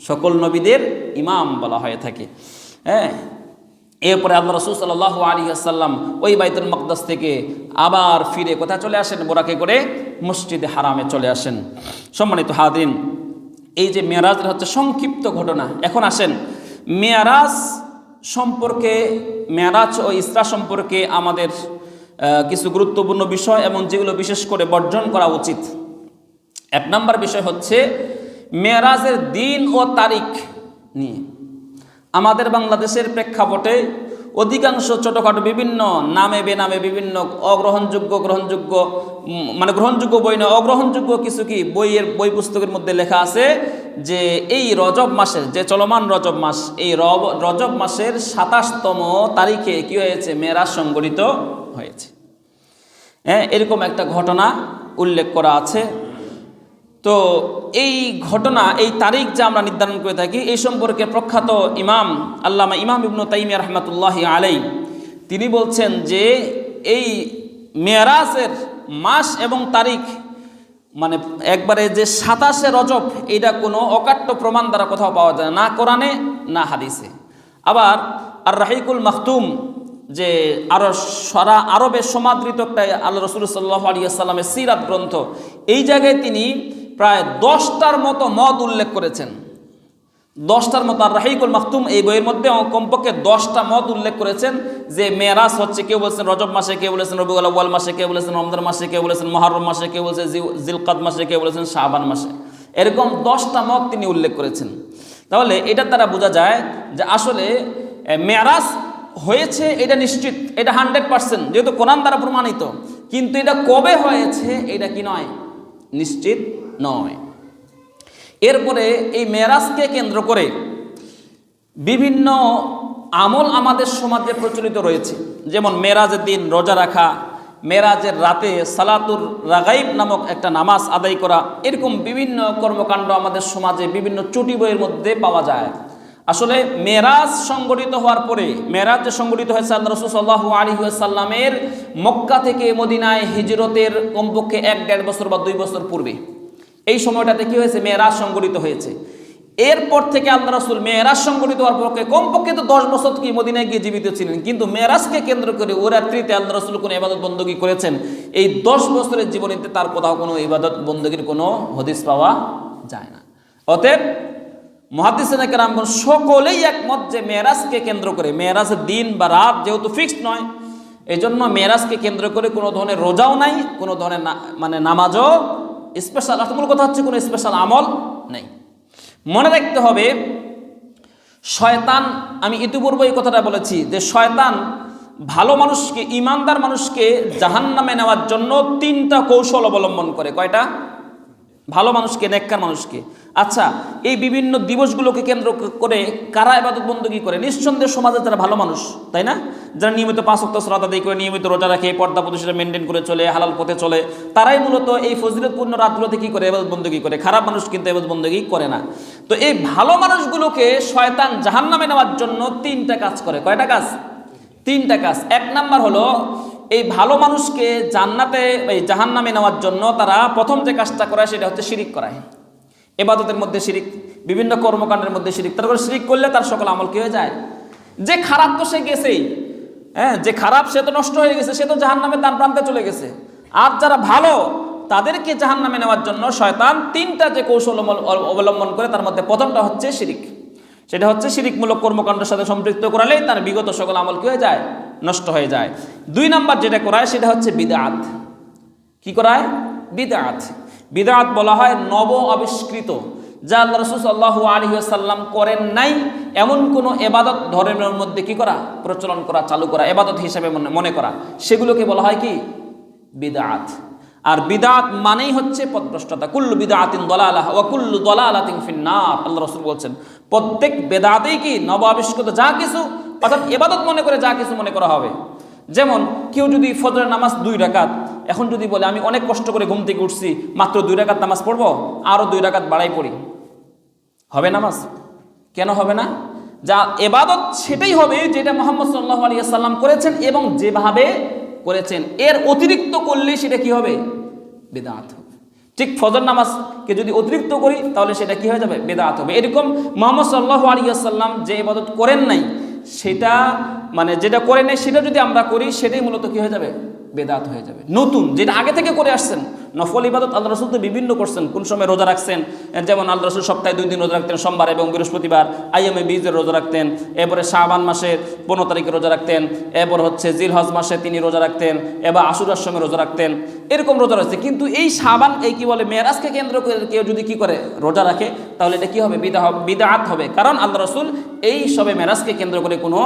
সকল নবীদের ইমাম বলা হয়ে থাকে। হ্যাঁ, এরপরে আল্লাহ রাসূল সাল্লাল্লাহু আলাইহি ওয়াসাল্লাম ওই বাইতুল মাকদাস থেকে আবার ফিরে কোথায় চলে আসেন, বোরাকে করে মসজিদে হারামে চলে আসেন। সম্মানিত হাজরিন, এই যে মেরাজের হচ্ছে সংক্ষিপ্ত ঘটনা। এখন আসেন মেরাজ সম্পর্কে, মেরাজ ও ইসরা সম্পর্কে আমাদের কিছু গুরুত্বপূর্ণ বিষয় এবং যেগুলো বিশেষ করে বর্জন করা উচিত। 1 নম্বর বিষয় হচ্ছে মেরাজের দিন ও তারিখ নিয়ে আমাদের বাংলাদেশের প্রেক্ষাপটে অধিকাংশ ছোটোখাটো বিভিন্ন নামে বেনামে বিভিন্ন অগ্রহণযোগ্য, গ্রহণযোগ্য, মানে গ্রহণযোগ্য বই না, অগ্রহণযোগ্য কিছু কি বই পুস্তকের মধ্যে লেখা আছে যে এই রজব মাসের, যে চলমান রজব মাস, এই রজব মাসের 27তম তারিখে কি হয়েছে, মেরাজ সংঘটিত হয়েছে। হ্যাঁ, এরকম একটা ঘটনা উল্লেখ করা আছে। তো এই ঘটনা, এই তারিখ যা আমরা নির্ধারণ করে থাকি, এই সম্পর্কে প্রখ্যাত ইমাম আল্লামা ইমাম ইবনে তাইমিয়া রাহমাতুল্লাহি আলাইহি তিনি বলছেন যে এই মেরাজের মাস এবং তারিখ মানে একবারে যে 27শে রজব, এটা কোনো অকাট্য প্রমাণ দ্বারা কোথাও পাওয়া যায় না, কোরআনে না হাদিসে। আবার আর রাহিকুল মাখতুম, যে সারা আরবে সমাদৃত একটা আল্লাহ রাসূল সাল্লাল্লাহু আলাইহি ওয়াসাল্লামের সিরাত গ্রন্থ, এই জায়গায় তিনি প্রায় 10টার মতো মত উল্লেখ করেছেন। 10টার মতো আর রাহিকুল মাখতুম এই বইয়ের মধ্যে কমপক্ষে 10টা মত উল্লেখ করেছেন যে মেরাজ হচ্ছে, কেউ বলেছেন রজব মাসে, কেউ বলেছেন রবিউল আউয়াল মাসে, কেউ বলেছেন রমজান মাসে, কেউ বলেছেন মুহররম মাসে, কেউ বলেছেন জিলকাদ মাসে, কেউ বলেছেন শাবান মাসে। এরকম 10টা মত তিনি উল্লেখ করেছেন। তাহলে এটার দ্বারা বোঝা যায় যে আসলে মেরাজ হয়েছে এটা নিশ্চিত, এটা 100%, যেহেতু কোরআন দ্বারা প্রমাণিত। কিন্তু এটা কবে হয়েছে এটা কি নয়, নিশ্চিত নয়। এরপরে এই মেরাজকে কেন্দ্র করে বিভিন্ন আমল আমাদের সমাজে প্রচলিত রয়েছে। যেমন মেরাজের দিন রোজা রাখা, মেরাজের রাতে সালাতুর রাগাইব নামক একটা নামাজ আদায় করা, এরকম বিভিন্ন কর্মকাণ্ড আমাদের সমাজে বিভিন্ন চটি বইয়ের মধ্যে পাওয়া যায়। আসলে মেরাজ সংগঠিত হওয়ার পরে, মেরাজ যে সংগঠিত হয়েছে আল্লাহ রাসূল সাল্লাল্লাহু আলাইহি ওয়াসাল্লামের মক্কা থেকে মদিনায় হিজরতের কমপক্ষে 1-1.5 বছর বা 2 বছর পূর্বে, এই সময়টাতে কি হয়েছে, মেরাজ সংগঠিত হয়েছে। এরপর থেকে আল্লাহ রাসূল মেরাজ সংগঠিত হওয়ার পক্ষে কমপক্ষে তো 10 বছর কি মদিনায় গিয়ে জীবিত ছিলেন, কিন্তু মেরাজকে কেন্দ্র করে ওই রাত্রিতে আল্লাহ রাসূল কোনো ইবাদত বন্দী করেছেন, এই 10 বছরের জীবনীতে তার কোথাও কোনো ইবাদত বন্দীর কোনো হদিস পাওয়া যায় না। অতএব মুহাদ্দিসিনে কেরামগণ সকলেই একমত যে মেরাজকে কেন্দ্র করে, মেরাজের দিন বা রাত যেহেতু ফিক্সড নয়, এই জন্য মেরাজকে কেন্দ্র করে কোনো ধরনের রোজাও নাই, কোনো ধরনের মানে নামাজও স্পেশাল, মূল কথা হচ্ছে কোনো স্পেশাল আমল নেই। মনে রাখতে হবে শয়তান, আমি ইতিপূর্বে এই কথাটা বলেছি যে শয়তান ভালো মানুষকে, ইমানদার মানুষকে জাহান্নামে নেওয়ার জন্য 3টা কৌশল অবলম্বন করে। কয়টা? ভালো মানুষকে, নেককার মানুষকে। আচ্ছা, এই বিভিন্ন দিবসগুলোকে কেন্দ্র করে কারা ইবাদত বন্দেগী করে? নিঃসন্দেহে সমাজে যারা ভালো মানুষ, তাই না? যারা নিয়মিত 5 ওয়াক্ত সালাত আদায় করে, নিয়মিত রোজা রাখে, পর্দা প্রতিষ্ঠা মেনটেন করে চলে, হালাল পথে চলে, তারাই মূলত এই ফজিলতপূর্ণ রাতগুলোতে কি করে? ইবাদত বন্দেগী করে। খারাপ মানুষ কিন্তু ইবাদত বন্দেগী করে না। তো এই ভালো মানুষগুলোকে শয়তান জাহান্নামে নেওয়ার জন্য 3টা কাজ করে। কয়টা কাজ? 3টা কাজ। 1 নাম্বার হলো এই ভালো মানুষকে জান্নাতে, এই জাহান্নামে নেওয়ার জন্য তারা প্রথম যে কাজটা করায় সেটা হচ্ছে শিরিক করায়। ইবাদতের মধ্যে শিরিক, বিভিন্ন কর্মকাণ্ডের মধ্যে শিরিক। তারপরে শিরিক করলে তার সকল আমল কি হয়ে যায়? যে খারাপ তো সে গেছেই, হ্যাঁ, যে খারাপ সে তো নষ্ট হয়ে গেছে, সে তো জাহান্নামে তার প্রান্তে চলে গেছে। আর যারা ভালো তাদেরকে জাহান্নামে নেওয়ার জন্য শয়তান 3টা যে কৌশল অবলম্বন করে, তার মধ্যে প্রথমটা হচ্ছে শিরিক। সেটা হচ্ছে শিরিকমূলক কর্মকাণ্ডের সাথে সম্পৃক্ত করালেই তার বিগত সকল আমল কি হয়ে যায়? নষ্ট হয়ে যায়। 2 নাম্বার যেটা করায় সেটা হচ্ছে বিদআত। কি করায়? বিদআত। বিদআত বলা হয় নব আবিষ্কৃত, যা আল্লাহ রাসূল সাল্লাল্লাহু আলাইহি ওয়াসাল্লাম করেন নাই এমন কোনো ইবাদত ধর্মের মধ্যে কি করা? প্রচলন করা, চালু করা, ইবাদত হিসেবে মনে করা, সেগুলোকে বলা হয় কি? বিদআত। আর বিদআত মানেই হচ্ছে পথভ্রষ্টতা। কুল্লু বিদআতিন দালালাহ ওয়া কুল্লু দালালাতিন ফিন্নার। আল্লাহ রাসূল বলছেন প্রত্যেক বেদাতেই কি? নব আবিষ্কৃত যা কিছু, অর্থাৎ ইবাদত মনে করে যা কিছু মনে করা হবে। যেমন কেউ যদি ফজরের নামাজ 2 রাকাত, এখন যদি বলে আমি অনেক কষ্ট করে ঘুম থেকে উঠছি, মাত্র 2 রাকাত নামাজ পড়বো, আরও 2 রাকাত বাড়াই পড়ি, হবে নামাজ? কেন হবে না? যা ইবাদত সেটাই হবে যেটা মুহাম্মদ সাল্লাল্লাহু আলাইহি ওয়াসাল্লাম করেছেন এবং যেভাবে করেছেন। এর অতিরিক্ত করলে সেটা কি হবে? বিদআত হবে। ঠিক ফজর নামাজকে যদি অতিরিক্ত করি তাহলে সেটা কি হয়ে যাবে? বিদআত হবে। এরকম মুহাম্মদ সাল্লাল্লাহু আলাইহি ওয়াসাল্লাম যে ইবাদত করেন নাই, সেটা মানে যেটা করে নেই সেটা যদি আমরা করি, সেটাই মূলত কি হয়ে যাবে? বেদাত হয়ে যাবে। নতুন যেটা আগে থেকে করে আসছেন নফল ইবাদত আল্লাহ রাসূল তো বিভিন্ন করছেন। কোন সময় রোজা রাখছেন, যেমন আল্লাহ রাসূল সপ্তাহে 2 দিন রোজা রাখতেন, সোমবার এবং বৃহস্পতিবার। আইয়ামে বীজের রোজা রাখতেন। এরপরে শাবান মাসের 15 তারিখে রোজা রাখতেন। এরপর হচ্ছে জিলহজ মাসে তিনি রোজা রাখতেন, এবার আশুরার সময় রোজা রাখতেন। এরকম রোজা রয়েছে। কিন্তু এই শাবান, এই কি বলে মেরাজকে কেন্দ্র করে কেউ যদি কি করে? রোজা রাখে, তাহলে এটা কি হবে? বিদআত হবে। কারণ আল্লাহ রাসূল এই সবে মেরাজকে কেন্দ্র করে কোনো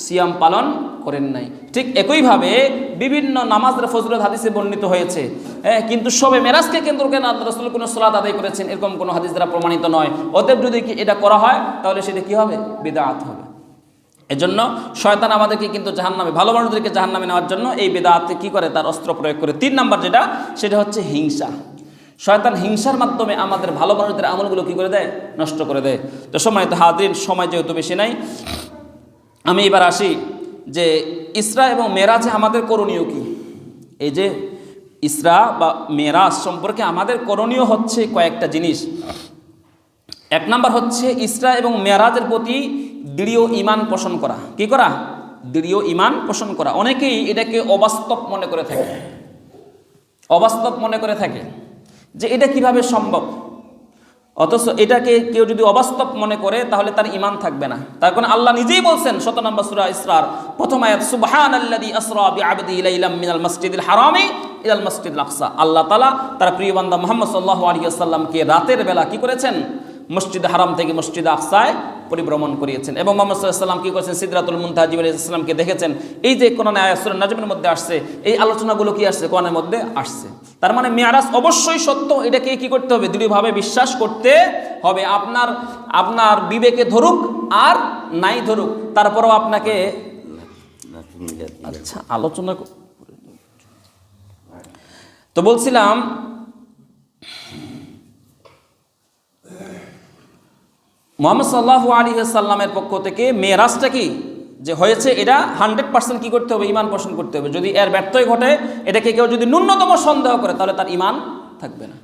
সিয়াম পালন করেন নাই। ঠিক একইভাবে বিভিন্ন নামাজের ফজিলত হাদিসে বর্ণিত হয়েছে, কিন্তু সবে মেরাজকে কেন্দ্র করে আল্লাহ রাসূল কোনো সালাত আদায় করেছেন এরকম কোনো হাদিস দ্বারা প্রমাণিত নয়। অতএব যদি এটা করা হয় তাহলে সেটা কি হবে? বিদআত হবে। এজন্য শয়তান আমাদেরকে কিন্তু জাহান্নামে, ভালো মানুষদেরকে জাহান্নামে নেওয়ার জন্য এই বিদআতে কি করে? তার অস্ত্র প্রয়োগ করে। 3 নাম্বার যেটা, সেটা হচ্ছে হিংসা। শয়তান হিংসার মাধ্যমে আমাদের ভালো মানুষদের আমলগুলো কি করে দেয়? নষ্ট করে দেয়। তো সম্মানিত হাজিরিন, সময় যেহেতু বেশি নাই, আমি এবার আসি যে ইসরা এবং মেরাজে আমাদের করণীয় কি। এই যে ইসরা বা মেরাজ সম্পর্কে আমাদের করণীয় হচ্ছে কয়েকটা জিনিস। 1 নাম্বার হচ্ছে ইসরা এবং মেরাজের প্রতি দৃঢ় ঈমান পোষণ করা। কি করা? দৃঢ় ঈমান পোষণ করা। অনেকেই এটাকে অবাস্তব মনে করে থাকে, অবাস্তব মনে করে থাকে যে এটা কিভাবে সম্ভব। অথচ এটাকে কেউ যদি অবাস্তব মনে করে তাহলে তার ঈমান থাকবে না। তার কারণ আল্লাহ নিজেই বলছেন 7 নম্বর সূরা ইসরার প্রথম আয়াত, সুবহানাল্লাযী আসরা বিআবদিহি লাইলাম মিনাল মাসজিদিল হারামি ইলাল মাসজিদিল আকসা। আল্লাহ তাআলা তার প্রিয় বান্দা মুহাম্মদ সাল্লাল্লাহু আলাইহি ওয়াসাল্লামকে রাতের বেলা কি করেছেন? মসজিদ হারাম থেকে মসজিদ আকসায় পরিভ্রমণ করিয়েছেন। এবং মুহাম্মদ সাল্লাল্লাহু আলাইহি ওয়াসাল্লাম কি করেছেন? সিদরাতুল মুনতাহা জিবরাইল আলাইহিস সালামকে দেখেছেন। এই যে কোরআনে আয়াত সূরা নাজমের মধ্যে আসছে, এই আলোচনাগুলো কি আসছে? কোরআনের মধ্যে আসছে। তার মানে মেরাজ অবশ্যই সত্য, এটাকে কি করতে হবে? দৃঢ়ভাবে বিশ্বাস করতে হবে। আপনার বিবেকে ধরুক আর নাই ধরুক, তারপরেও আপনাকে আচ্ছা আলোচনা। তো বলছিলাম মুহাম্মদ সাল্লাল্লাহু আলাইহি ওয়াসাল্লামের পক্ষ থেকে মেরাজটা কি যে হয়েছে, এটা 100% কি করতে হবে? ঈমান পোষণ করতে হবে। যদি এর ব্যর্থই ঘটে, এটাকে কেউ যদি ন্যূনতম সন্দেহ করে, তাহলে তার ঈমান থাকবে না।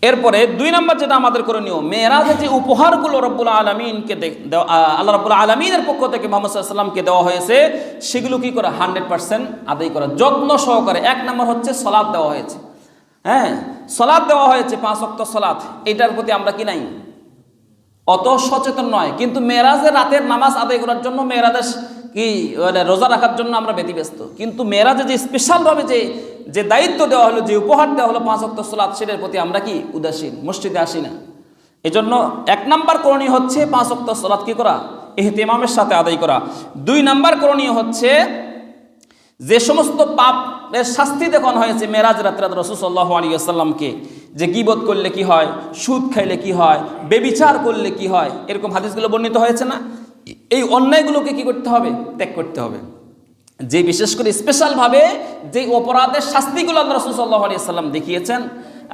এরপরে 2 নম্বর যেটা আমাদের করণীয়, মেরাজের যে উপহারগুলো রব্বুল আলামিনকে আল্লাহ রব্বুল আলামিনের পক্ষ থেকে মুহাম্মদ সাল্লাল্লাহু আলাইহি ওয়াসাল্লামকে দেওয়া হয়েছে, সেগুলো কি করা? 100% আদায় করা, যত্ন সহকারে। 1 নম্বর হচ্ছে সালাত দেওয়া হয়েছে। হ্যাঁ, সালাত দেওয়া হয়েছে, 5 ওয়াক্ত সালাত। এটার প্রতি আমরা কি নাই? অত সচেতন নয়, কিন্তু মেরাজের রাতের নামাজ আদায় করার জন্য, মেরাজের কি রোজা রাখার জন্য আমরা ব্যতিব্যস্ত। কিন্তু মেরাজে যে স্পেশালভাবে যে যে দায়িত্ব দেওয়া হলো, যে উপহার দেওয়া হলো 5 ওয়াক্ত সালাত, সেটার প্রতি আমরা কি উদাসীন, মসজিদে আসি না। এজন্য 1 নাম্বার করণীয় হচ্ছে 5 ওয়াক্ত সালাত কি করা, ইহতিমামের সাথে আদায় করা। 2 নাম্বার করণীয় হচ্ছে যে সমস্ত পাপের শাস্তি দেখানো হয়েছে মেরাজ রাতে রাসূল সাল্লাল্লাহু আলাইহি ওয়াসাল্লামকে, যে গীবত করলে কি হয়, সুদ খাইলে কি হয়, বেবিচার করলে কি হয়, এরকম হাদিসগুলো বর্ণিত হয়েছে না। এই অন্যায়গুলোকে কি করতে হবে, ত্যাগ করতে হবে। যে বিশেষ করে স্পেশালভাবে যে অপরাধের শাস্তিগুলো আল্লাহ রাসূল সাল্লাল্লাহু আলাইহি ওয়াসাল্লাম দেখিয়েছেন,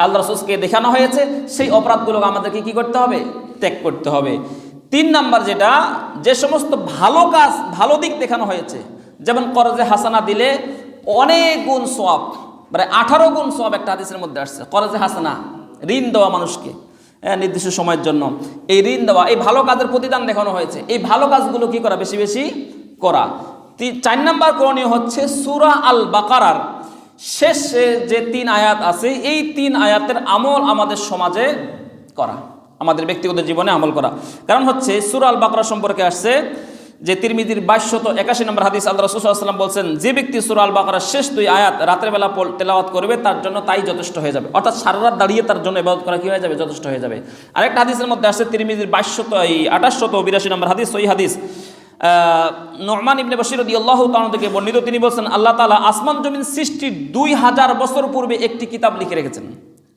আল্লাহ রাসূলকে দেখানো হয়েছে, সেই অপরাধগুলো আমাদেরকে কি করতে হবে, ত্যাগ করতে হবে। 3 নাম্বার যেটা, যে সমস্ত ভালো কাজ, ভালো দিক দেখানো হয়েছে, যেমন করজে হাসানা দিলে অনেক গুণ সওয়াব, মানে 18 গুণ সওয়াব একটা হাদিসের মধ্যে আসছে। করজে হাসানা, ঋণ দেওয়া মানুষকে নির্দিষ্ট সময়ের জন্য, এই ঋণ দেওয়া, এই ভালো কাজের প্রতিদান দেখানো হয়েছে। এই ভালো কাজগুলো কি করা, বেশি বেশি করা। 4 নাম্বার করণীয় হচ্ছে সূরা আল বাকারার শেষে যে 3 আয়াত আছে, এই 3 আয়াতের আমল আমাদের সমাজে করা, আমাদের ব্যক্তিগত জীবনে আমল করা। কারণ হচ্ছে সূরা আল বাকারা সম্পর্কে আসছে যে তিরমিজির 2281 নম্বর হাদিস, আল্লাহ রাসূল সাল্লাল্লাহু আলাইহি ওয়াসাল্লাম বলছেন, যে ব্যক্তি সূরা আল বাকারার শেষ 2 আয়াত রাতের বেলা তেলাওয়াত করবে, তার জন্য তাই যথেষ্ট হয়ে যাবে। অর্থাৎ সারা রাত দাঁড়িয়ে তার জন্য ইবাদত করা কি হয়ে যাবে, যথেষ্ট হয়ে যাবে। আরেকটা হাদিসের মধ্যে আসছে তিরমিজির 2882 নম্বর হাদিস, সহিহ হাদিস, নু'মান ইবনে বশীর রাদিয়াল্লাহু তাআলা থেকে বর্ণিত, তিনি বলছেন, আল্লাহ তাআলা আসমান জমিন সৃষ্টির 2000 বছর পূর্বে একটি কিতাব লিখে রেখেছেন।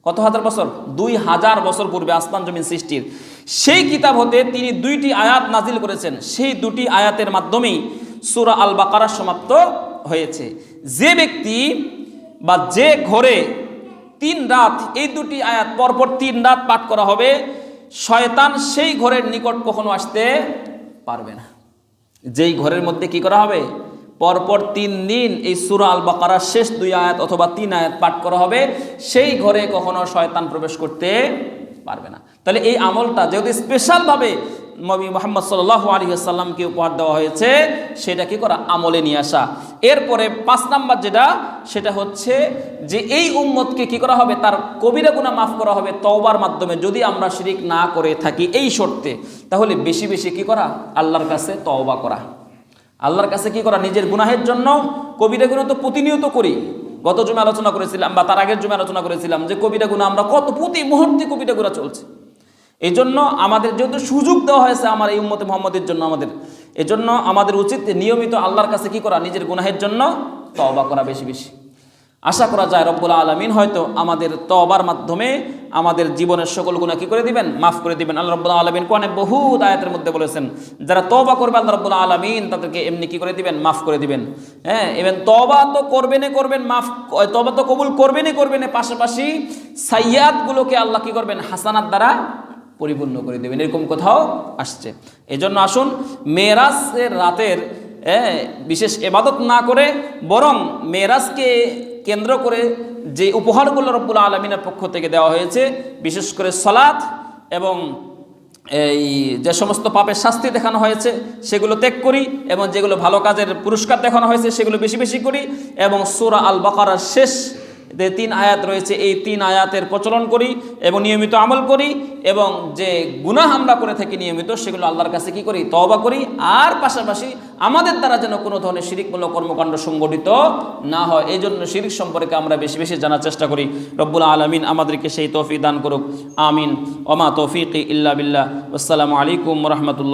কত হাজার বছর? 2000 বছর পূর্বে আসমান জমিন সৃষ্টির সেই কিতাব হতে তিনি 2টি আয়াত নাজিল করেছেন। সেই 2টি আয়াতের মাধ্যমেই সূরা আল বাকারা সমাপ্ত হয়েছে। যে ব্যক্তি বা যে ঘরে 3 রাত এই 2টি আয়াত পরপর 3 রাত পাঠ করা হবে, শয়তান সেই ঘরের নিকট কখনো আসতে পারবে না। যেই ঘরের মধ্যে কি করা হবে, পরপর 3 দিন এই সূরা আল বাকারার শেষ 2 আয়াত অথবা 3 আয়াত পাঠ করা হবে, সেই ঘরে কখনো শয়তান প্রবেশ করতে পারবে না। তাহলে এই আমলটা যেহেতু স্পেশালভাবে নবী মুহাম্মদ সাল্লাল্লাহু আলাইহি ওয়াসাল্লামকে উপহার দেওয়া হয়েছে, সেটা কি করা, আমলে নিয়ে আসা। এরপরে 5 নাম্বার যেটা, সেটা হচ্ছে যে এই উম্মতকে কি করা হবে, তার কবিরা গুনাহ মাফ করা হবে তওবার মাধ্যমে। যদি আমরা শিরিক না করে থাকি এই শর্তে, তাহলে বেশি বেশি কি করা, আল্লাহর কাছে তওবা করা, আল্লাহর কাছে কি করা, নিজের গুনাহের জন্য। কবিরা গুনাহ তো প্রতিনিয়ত করি, গত জুমে আলোচনা করেছিলাম বা তার আগের জুমে আলোচনা করেছিলাম যে কবিরা গুনাহ আমরা কত প্রতি মুহূর্তে কবিরা গুনাহ চলছে। এই জন্য আমাদের যেহেতু সুযোগ দেওয়া হয়েছে আমার এই উম্মতে মুহাম্মদের জন্য, এই জন্য আমাদের উচিত নিয়মিত আল্লাহর কাছে কি করা, নিজের গুনাহের জন্য তওবা করা বেশি বেশি। আশা করা যায় রব্বুল আলামিন হয়তো আমাদের তওবার মাধ্যমে আমাদের জীবনের সকল গুনাহ কি করে দিবেন, মাফ করে দিবেন। আল্লাহ রব্বুল আলামিন কোরআনে বহুত আয়াতের মধ্যে বলেছেন, যারা তওবা করবে আল্লাহ রব্বুল আলামিন তাদেরকে এমনি কি করে দিবেন, মাফ করে দিবেন। হ্যাঁ, এবং তওবা তো করবেন মাফ, তওবা তো কবুল করবেন, পাশাপাশি সাইয়্যাতগুলোকে আল্লাহ কি করবেন, হাসানাত দ্বারা পরিপূর্ণ করে দেবেন, এরকম কোথাও আসছে। এজন্য আসুন মেরাজের রাতের বিশেষ ইবাদত না করে, বরং মেরাজকে কেন্দ্র করে যে উপহারগুলো রব্বুল আলামিনের পক্ষ থেকে দেওয়া হয়েছে, বিশেষ করে সালাত এবং এই যে সমস্ত পাপের শাস্তি দেখানো হয়েছে সেগুলো ত্যাগ করি, এবং যেগুলো ভালো কাজের পুরস্কার দেখানো হয়েছে সেগুলো বেশি বেশি করি, এবং সূরা আল বাকারার শেষ যে 3 আয়াত রয়েছে এই 3 আয়াতের প্রচলন করি এবং নিয়মিত আমল করি, এবং যে গুনাহ আমরা করে থাকি নিয়মিত সেগুলো আল্লাহর কাছে কি করি, তওবা করি। আর পাশাপাশি আমাদের দ্বারা যেন কোনো ধরনের শিরকমূলক কর্মকাণ্ড সংগঠিত না হয়, এই জন্য শিরক সম্পর্কে আমরা বেশি বেশি জানার চেষ্টা করি। রব্বুল আলামিন আমাদেরকে সেই তৌফিক দান করুক, আমিন। ওমা তৌফিকি ইল্লা বিল্লাহ। আসসালামু আলাইকুম ওয়া রাহমাতুল্লাহ।